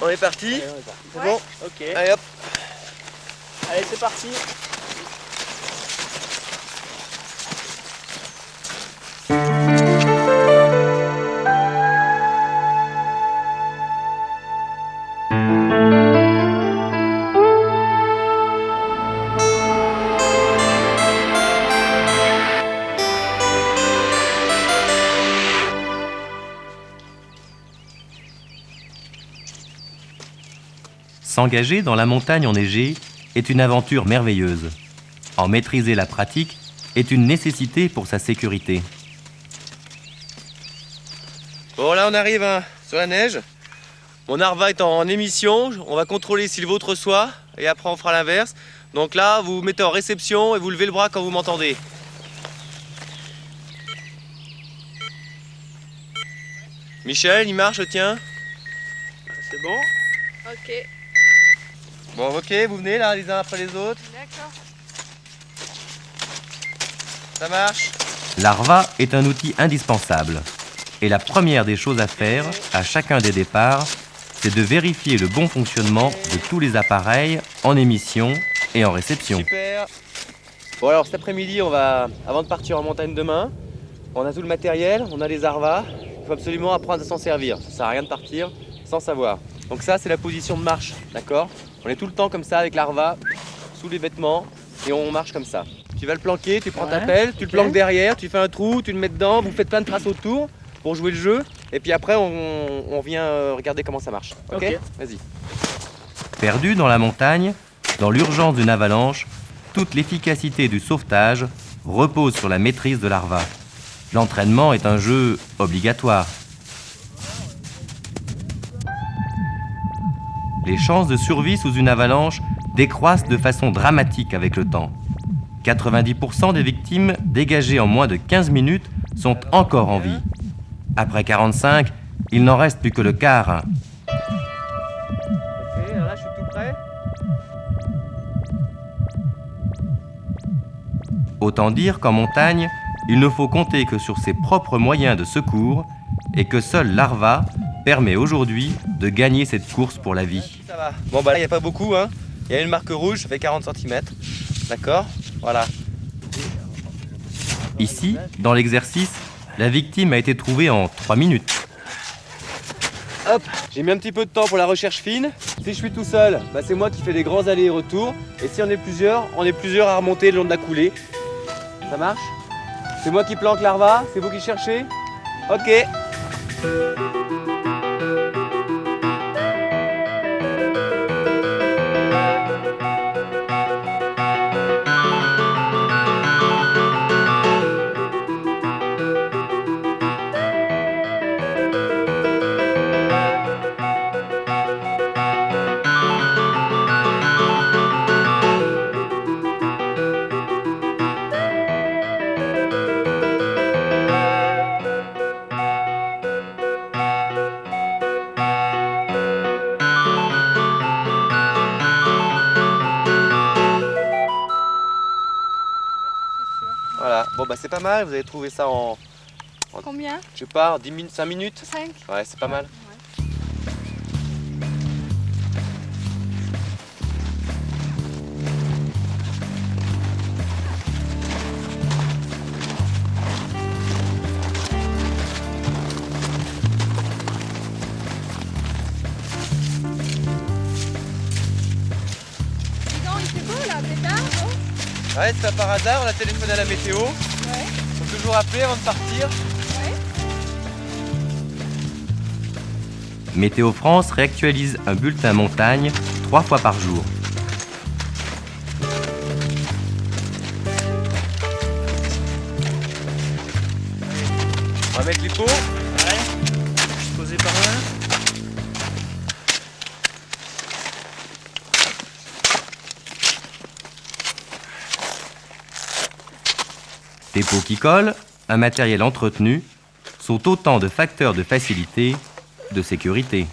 On est parti. Allez, on est parti. C'est bon? Ok. Allez hop. Allez, c'est parti. S'engager dans la montagne enneigée est une aventure merveilleuse. En maîtriser la pratique est une nécessité pour sa sécurité. Bon, là on arrive sur la neige. Mon Arva est en émission. On va contrôler si le vôtre reçoit et après on fera l'inverse. Donc là, vous vous mettez en réception et vous levez le bras quand vous m'entendez. Michel, il marche, tiens. C'est bon. Ok, Bon, ok, vous venez là les uns après les autres. d'accord. Ça marche. L'Arva est un outil indispensable. Et la première des choses à faire, à chacun des départs, c'est de vérifier le bon fonctionnement de tous les appareils en émission et en réception. Super. Bon alors cet après-midi, avant de partir en montagne demain, on a tout le matériel, on a les Arvas. Il faut absolument apprendre à s'en servir. Ça sert à rien de partir sans savoir. Donc ça, c'est la position de marche, d'accord? On est tout le temps comme ça avec l'Arva, sous les vêtements, et on marche comme ça. Tu vas le planquer, tu prends ta pelle, tu le planques derrière, tu fais un trou, tu le mets dedans, vous faites plein de traces autour pour jouer le jeu, et puis après on vient regarder comment ça marche. Ok. Vas-y. Perdu dans la montagne, dans l'urgence d'une avalanche, toute l'efficacité du sauvetage repose sur la maîtrise de l'Arva. L'entraînement est un jeu obligatoire. Les chances de survie sous une avalanche décroissent de façon dramatique avec le temps. 90% des victimes dégagées en moins de 15 minutes sont encore en vie. Après 45, il n'en reste plus que le quart. Ok, alors là je suis tout prêt. Autant dire qu'en montagne, il ne faut compter que sur ses propres moyens de secours et que seul l'Arva permet aujourd'hui de gagner cette course pour la vie. Ça va. Bon bah là il n'y a pas beaucoup, hein. Il y a une marque rouge, ça fait 40 cm. D'accord? Voilà. Ici, dans l'exercice, la victime a été trouvée en 3 minutes. Hop, j'ai mis un petit peu de temps pour la recherche fine. Si je suis tout seul, bah c'est moi qui fais des grands allers et retours. Et si on est plusieurs à remonter le long de la coulée. Ça marche? C'est moi qui planque l'Arva, c'est vous qui cherchez? Ok. Voilà, bon bah c'est pas mal, vous avez trouvé ça en Combien? je sais pas, 10 minutes, 5 minutes? 5. Ouais, c'est pas mal. Dis donc, il fait beau là, c'est tard, non? Ouais, c'est pas par hasard, on a téléphoné à la météo. Ouais. Faut toujours appeler avant de partir. Ouais. Météo France réactualise un bulletin montagne 3 fois par jour. On va mettre les pots. Ouais. Posé par là. Des pots qui collent, un matériel entretenu, sont autant de facteurs de facilité, de sécurité.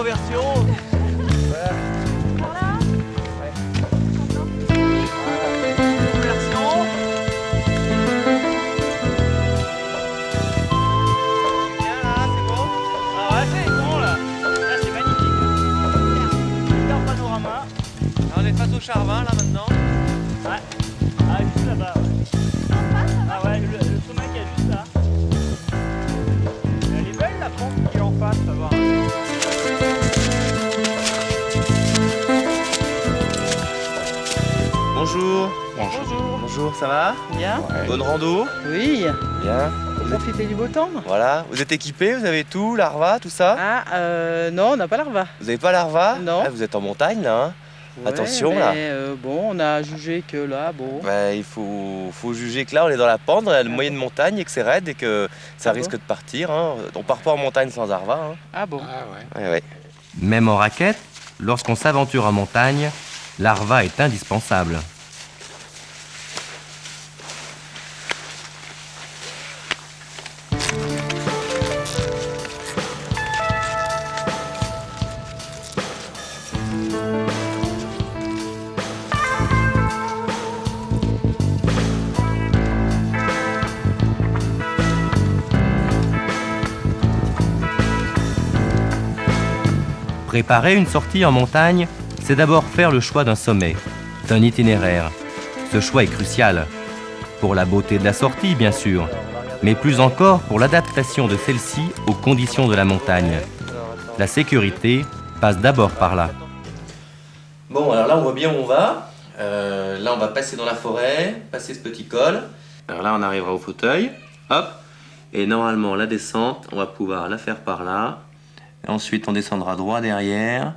reconversion. Voilà. Reconversion. Bien là, c'est bon. Ah ouais, c'est bon là. Là, c'est magnifique. Super panorama. Là, on est face au Charvin là maintenant. Ouais. Ah, juste là-bas. Ouais. Ah ouais, le sommet qui est juste là. Elle est belle la pente qui est en face, ça va. Bonjour. Bonjour. Bonjour, ça va? Bien. Bonne rando? Oui. Bien. Profitez du beau temps. Voilà, vous êtes équipés, vous avez tout, l'arva, tout ça? Non, on n'a pas l'arva. Vous n'avez pas l'arva? Non. Ah, vous êtes en montagne là, hein? Attention, mais, là. Bon, on a jugé que là, bon. Bah, il faut juger que là on est dans la pente, dans la moyenne montagne et que c'est raide et que ça Ah risque bon de partir. Hein. On part pas en montagne sans arva. Hein. Ah bon. Ouais, ouais. Même en raquette, lorsqu'on s'aventure en montagne, l'arva est indispensable. Préparer une sortie en montagne, c'est d'abord faire le choix d'un sommet, d'un itinéraire. Ce choix est crucial. Pour la beauté de la sortie, bien sûr, mais plus encore pour l'adaptation de celle-ci aux conditions de la montagne. La sécurité passe d'abord par là. Bon, alors là on voit bien où on va. Là on va passer dans la forêt, passer ce petit col. Alors là on arrivera au fauteuil. Hop. Et normalement la descente, on va pouvoir la faire par là. Et ensuite on descendra droit derrière.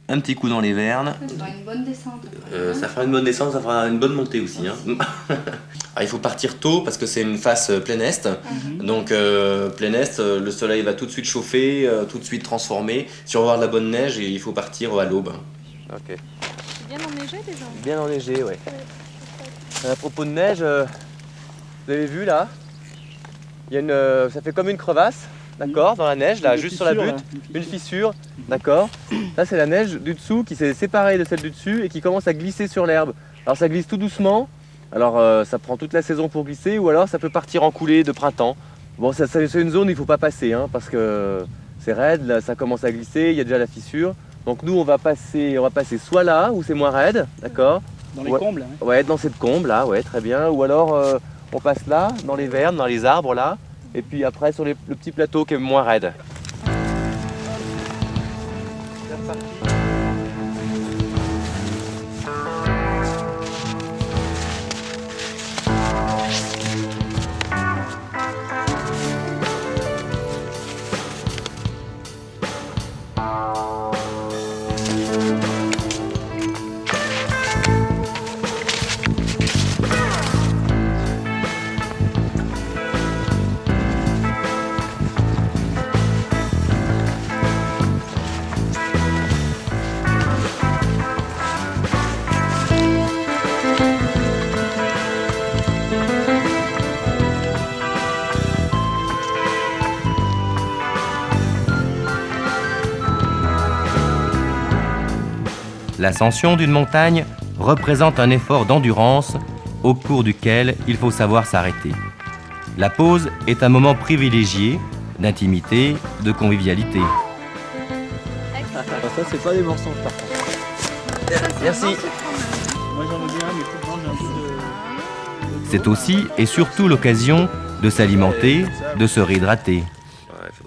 Un petit coup dans les vernes. Ça fera une bonne descente. Ça fera une bonne descente, ça fera une bonne montée aussi. Hein. Alors, il faut partir tôt parce que c'est une face plein est. Donc plein est, le soleil va tout de suite chauffer, tout de suite transformer. Si on veut avoir de la bonne neige, il faut partir à l'aube. Ok. C'est bien enneigé déjà. Bien enneigé, ouais. À propos de neige, vous avez vu là, il y a une, ça fait comme une crevasse. D'accord, dans la neige, là, juste sur la butte, une fissure, d'accord. Ça, c'est la neige du dessous qui s'est séparée de celle du dessus et qui commence à glisser sur l'herbe. Alors, ça glisse tout doucement, alors ça prend toute la saison pour glisser, ou alors ça peut partir en coulée de printemps. Bon, c'est une zone où il ne faut pas passer, hein, parce que c'est raide, là, ça commence à glisser, il y a déjà la fissure. Donc, nous, on va passer soit là, où c'est moins raide, d'accord. Dans les combles. Hein. Ouais, dans cette combe, là, ouais, très bien. Ou alors, on passe là, dans les vernes, dans les arbres, là. Et puis après sur le petit plateau qui est moins raide. L'ascension d'une montagne représente un effort d'endurance au cours duquel il faut savoir s'arrêter. La pause est un moment privilégié d'intimité, de convivialité. Ça, c'est pas des morceaux par contre. Merci. Moi j'en veux bien, mais tout le temps j'ai un peu de. C'est aussi et surtout l'occasion de s'alimenter, de se réhydrater.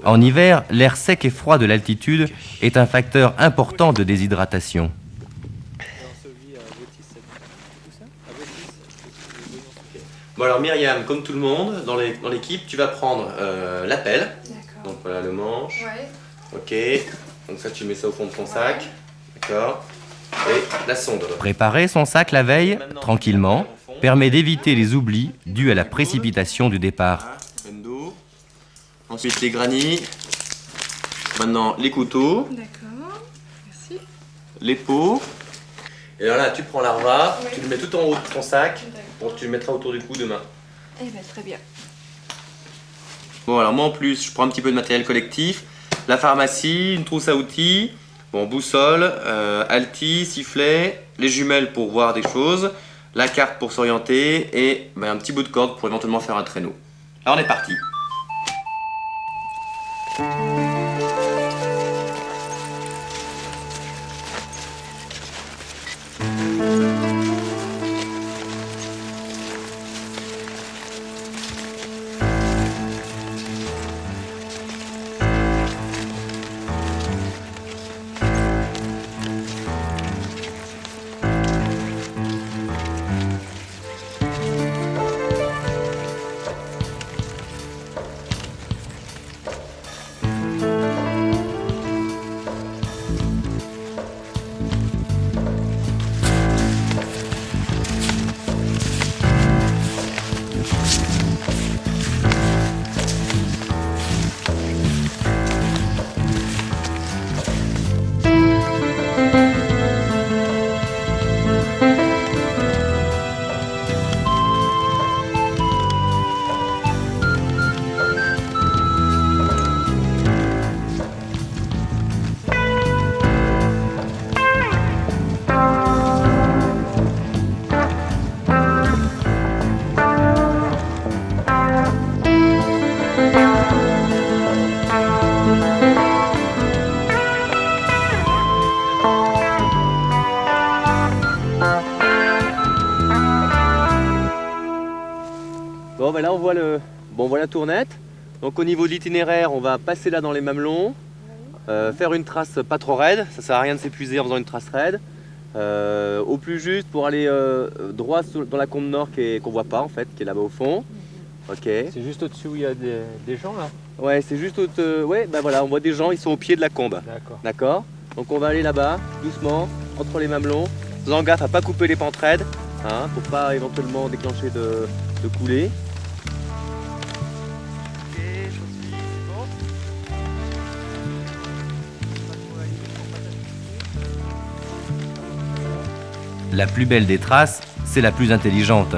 En hiver, l'air sec et froid de l'altitude est un facteur important de déshydratation. Bon alors Myriam, comme tout le monde, dans l'équipe, tu vas prendre la pelle. D'accord. Donc voilà le manche. Ouais. Ok. Donc ça tu mets ça au fond de ton sac. D'accord. Et la sonde. Préparer son sac la veille, tranquillement, permet d'éviter les oublis dus à la précipitation du départ. Ensuite les granits. Maintenant les couteaux, D'accord. Merci. les pots. Et alors là tu prends l'arva, Oui. tu le mets tout en haut de ton sac. D'accord. Bon, tu le mettras autour du cou demain. Eh bien, très bien. Bon alors moi en plus je prends un petit peu de matériel collectif. la pharmacie, une trousse à outils, bon, boussole, alti, sifflet, les jumelles pour voir des choses, la carte pour s'orienter et un petit bout de corde pour éventuellement faire un traîneau. Alors on est parti. Bon, ben là on voit la tournette. Donc au niveau de l'itinéraire, on va passer là dans les mamelons, faire une trace pas trop raide, ça sert à rien de s'épuiser en faisant une trace raide. Au plus juste pour aller droit dans la combe nord qu'on voit pas en fait, qui est là-bas au fond. Ok. C'est juste au-dessus où il y a des gens là. Ouais, c'est juste ouais, ben voilà, on voit des gens, ils sont au pied de la combe. D'accord. D'accord. Donc on va aller là-bas, doucement, entre les mamelons, faisant gaffe à pas couper les pentes raides, hein, pour pas éventuellement déclencher de coulée. La plus belle des traces, c'est la plus intelligente.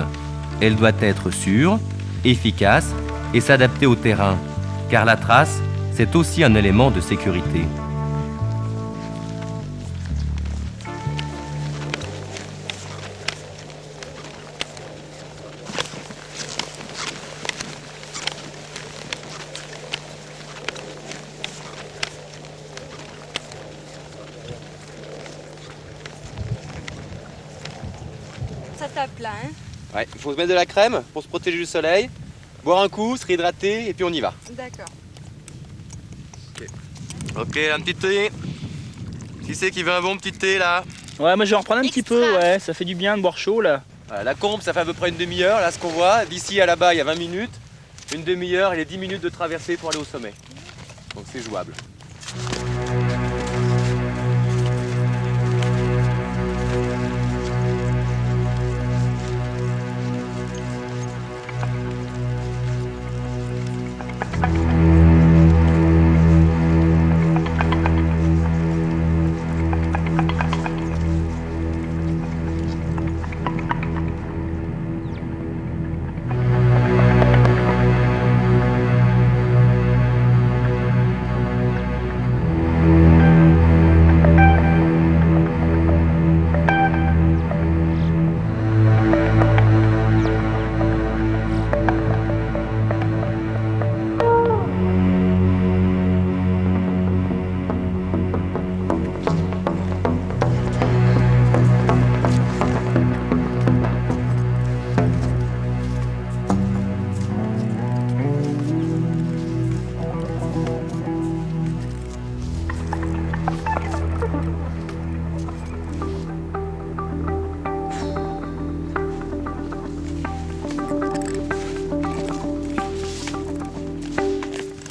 Elle doit être sûre, efficace et s'adapter au terrain, car la trace, c'est aussi un élément de sécurité. Ça tape là, hein? Ouais, il faut se mettre de la crème pour se protéger du soleil, boire un coup, se réhydrater et puis on y va. D'accord. Ok, un petit thé. Qui c'est qui veut un bon petit thé là? Ouais, moi je vais en reprendre un petit peu, Extra. ouais, ça fait du bien de boire chaud là. Voilà, la combe, ça fait à peu près une demi-heure, là ce qu'on voit. D'ici à là-bas, il y a 20 minutes. Une demi-heure et les 10 minutes de traversée pour aller au sommet. Donc c'est jouable.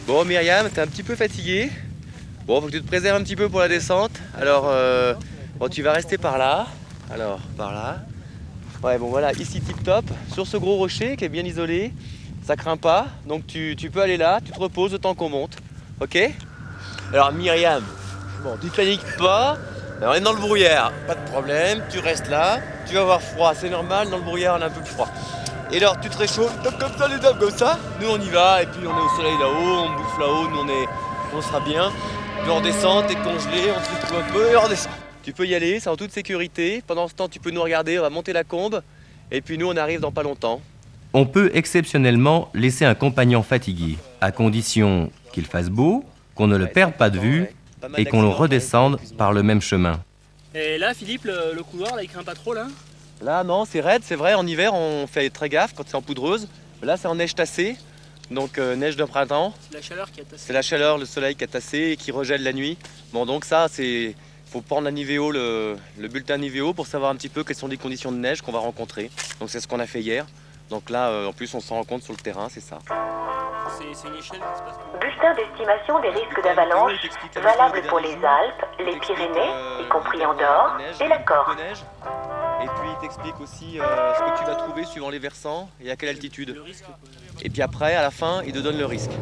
Bon Myriam, t'es un petit peu fatiguée. Bon, faut que tu te préserves un petit peu pour la descente. Alors, bon, tu vas rester par là. Alors, par là. Ouais, bon voilà, ici tip top, sur ce gros rocher qui est bien isolé. Ça craint pas, donc tu peux aller là, tu te reposes le temps qu'on monte. Ok? Alors Myriam, bon, tu te paniques pas. Alors, on est dans le brouillard, pas de problème, tu restes là. Tu vas avoir froid, c'est normal, dans le brouillard on a un peu plus froid. Et alors tu te réchauffes, comme ça les dames, comme ça. Nous on y va, et puis on est au soleil là-haut, on bouffe là-haut, nous on sera bien. Puis on redescend, t'es congelé, on se secoue un peu et on redescend. Tu peux y aller, c'est en toute sécurité. Pendant ce temps, tu peux nous regarder, on va monter la combe. Et puis nous, on arrive dans pas longtemps. On peut exceptionnellement laisser un compagnon fatigué, à condition qu'il fasse beau, qu'on ne le perde pas de vue et qu'on le redescende par le même chemin. Et là, Philippe, le couloir, là, il craint pas trop, là? Là, non, c'est raide, c'est vrai. En hiver, on fait très gaffe quand c'est en poudreuse. Là, c'est en neige tassée, donc neige de printemps. C'est la chaleur qui a tassé. C'est la chaleur, le soleil qui a tassé et qui regèle la nuit. Bon, donc ça, c'est... faut prendre la Nivéo, le bulletin Nivéo pour savoir un petit peu quelles sont les conditions de neige qu'on va rencontrer. Donc c'est ce qu'on a fait hier. Donc là, en plus, on s'en rend compte sur le terrain, c'est ça. C'est une échelle qui se passe comme... Bulletin d'estimation des risques d'avalanche, valable pour les Alpes, les Pyrénées, y compris Andorre, et la Corse. Et puis il t'explique aussi ce que tu vas trouver suivant les versants et à quelle altitude. Le risque, quoi. Et puis après, à la fin, il te donne le risque.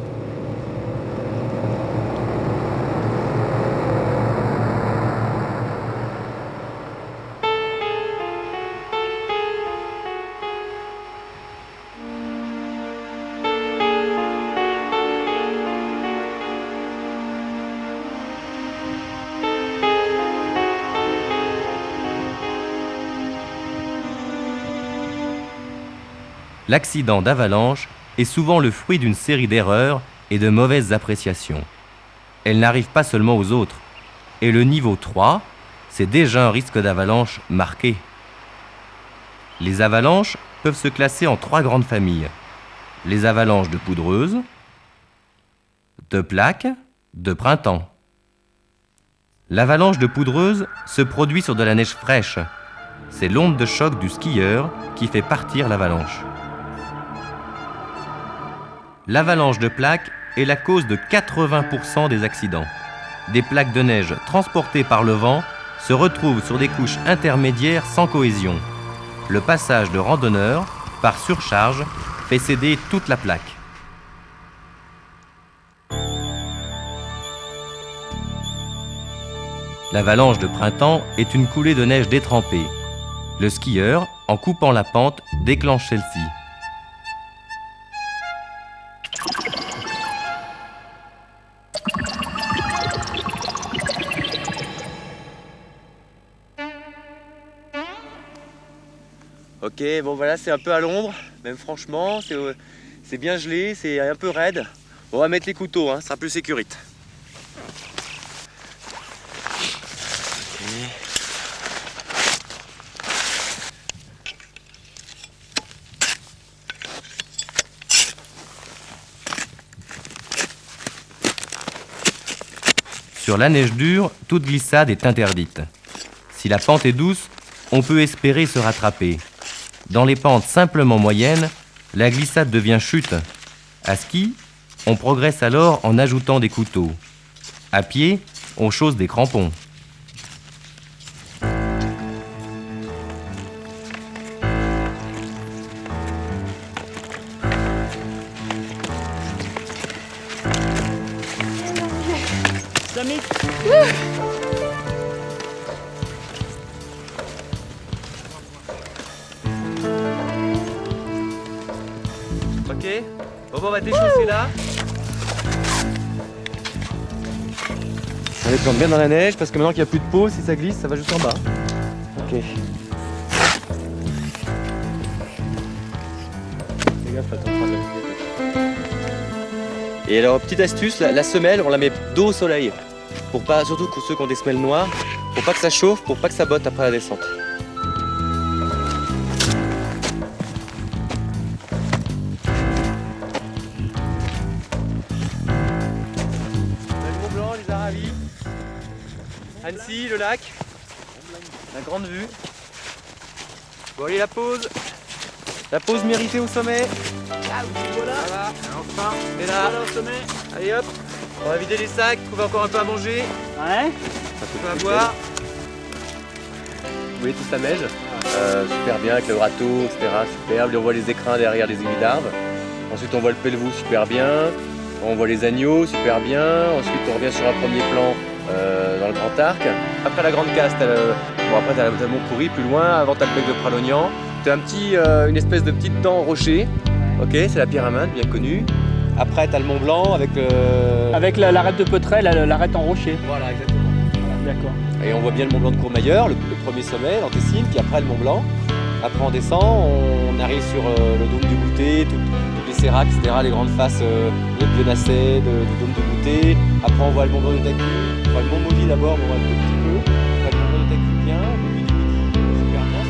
L'accident d'avalanche est souvent le fruit d'une série d'erreurs et de mauvaises appréciations. Elle n'arrive pas seulement aux autres. Et le niveau 3, c'est déjà un risque d'avalanche marqué. Les avalanches peuvent se classer en 3 grandes familles. Les avalanches de poudreuse, de plaques, de printemps. L'avalanche de poudreuse se produit sur de la neige fraîche. C'est l'onde de choc du skieur qui fait partir l'avalanche. L'avalanche de plaques est la cause de 80% des accidents. Des plaques de neige transportées par le vent se retrouvent sur des couches intermédiaires sans cohésion. Le passage de randonneurs, par surcharge, fait céder toute la plaque. L'avalanche de printemps est une coulée de neige détrempée. Le skieur, en coupant la pente, déclenche celle-ci. Ok, bon voilà, c'est un peu à l'ombre, même franchement, c'est bien gelé, c'est un peu raide. On va mettre les couteaux, hein, ça sera plus sécurite. Okay. Sur la neige dure, toute glissade est interdite. Si la pente est douce, on peut espérer se rattraper. Dans les pentes simplement moyennes, la glissade devient chute. À ski, on progresse alors en ajoutant des couteaux. À pied, on chausse des crampons. Ok, bon, on va déchausser là. On les plante bien dans la neige parce que maintenant qu'il n'y a plus de peau, si ça glisse, ça va juste en bas. Ok. Fais gaffe, attends, prends de la lumière. Et alors, petite astuce, la semelle, on la met dos au soleil. Pour pas, surtout pour ceux qui ont des semelles noires, pour pas que ça chauffe, pour pas que ça botte après la descente. Le Mont Blanc, les Aravis, Annecy, le lac, la grande vue. Bon allez, la pause. La pause méritée au sommet. Ah, voilà. Voilà, Enfin, on est là. voilà au sommet. Allez hop, on va vider les sacs, trouver encore un peu à manger, Ouais. un peu à boire. Vous voyez toute la neige, super bien avec le râteau, etc. Superbe. Et on voit les écrins derrière les aiguilles d'arbres. Ensuite on voit le Pelvoux, super bien. On voit les agneaux, super bien. Ensuite on revient sur un premier plan dans le Grand Arc. Après la Grande Casse, bon, après t'as le Mont Pourri plus loin, avant t'as le bec de Pralognan. T'as une espèce de petite dent rocher. Ok, c'est la Pyramide, bien connue. Après, tu as le Mont Blanc avec le... Avec l'arête de Petrel, l'arête en rocher. Voilà, exactement. D'accord. Et on voit bien le Mont Blanc de Courmayeur, le premier sommet, l'Antessine, puis après le Mont Blanc. Après on descend, on arrive sur le dôme du Goûter, toutes les séracs, etc., les grandes faces de Bionacet, du dôme du Goûter. Après on voit le Mont Blanc de Tacu, on voit le Mont Maudit d'abord, on voit un tout petit peu. On voit le Mont Blanc de Tacu bien, le Puy du Midi, super bien,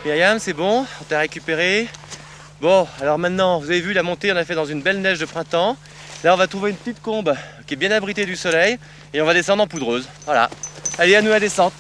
Myriam, c'est bon, on t'a récupéré. Bon, alors maintenant, vous avez vu la montée, on a fait dans une belle neige de printemps. Là, on va trouver une petite combe qui est bien abritée du soleil et on va descendre en poudreuse. Voilà. Allez, à nous la descente.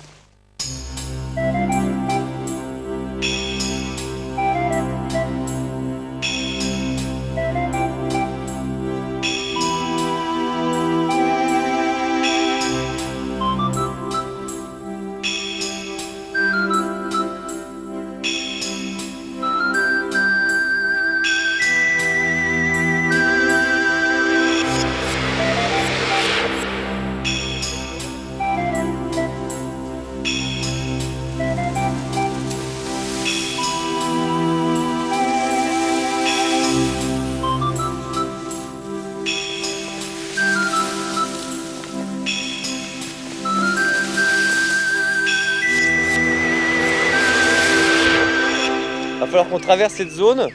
Il va falloir qu'on traverse cette zone.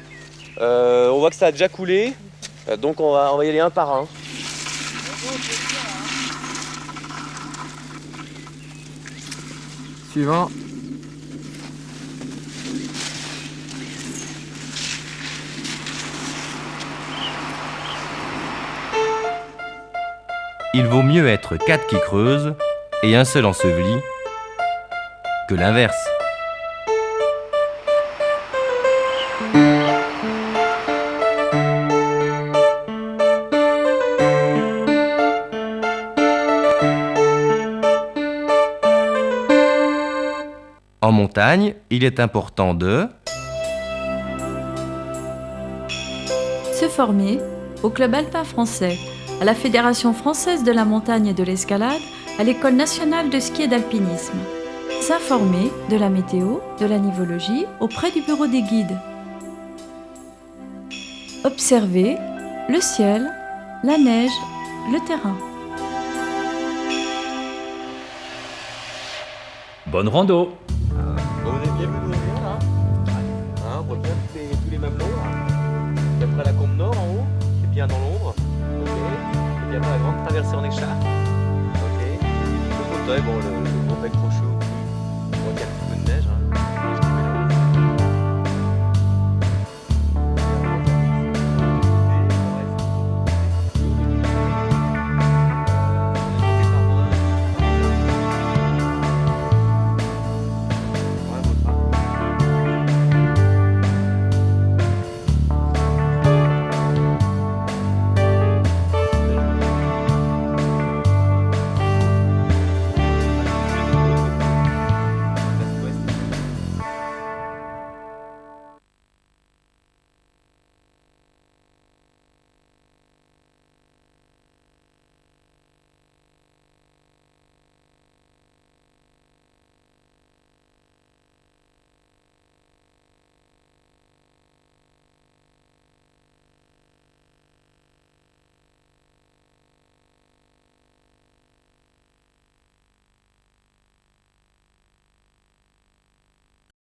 On voit que ça a déjà coulé. Donc on va y aller un par un. Suivant. Il vaut mieux être 4 qui creusent et un seul enseveli que l'inverse. En montagne, il est important de se former au Club alpin français, à la Fédération française de la montagne et de l'escalade, à l'École nationale de ski et d'alpinisme. S'informer de la météo, de la nivologie auprès du bureau des guides. Observer le ciel, la neige, le terrain. Bonne rando! Bon, vous êtes bien venu nous là. Hein, on voit bien tous les mamelons. Et après la combe nord en haut, c'est bien dans l'ombre. Ok. Et puis après la grande traversée en écharpe. Ok. Le fauteuil, bon, le gros bec rocheux.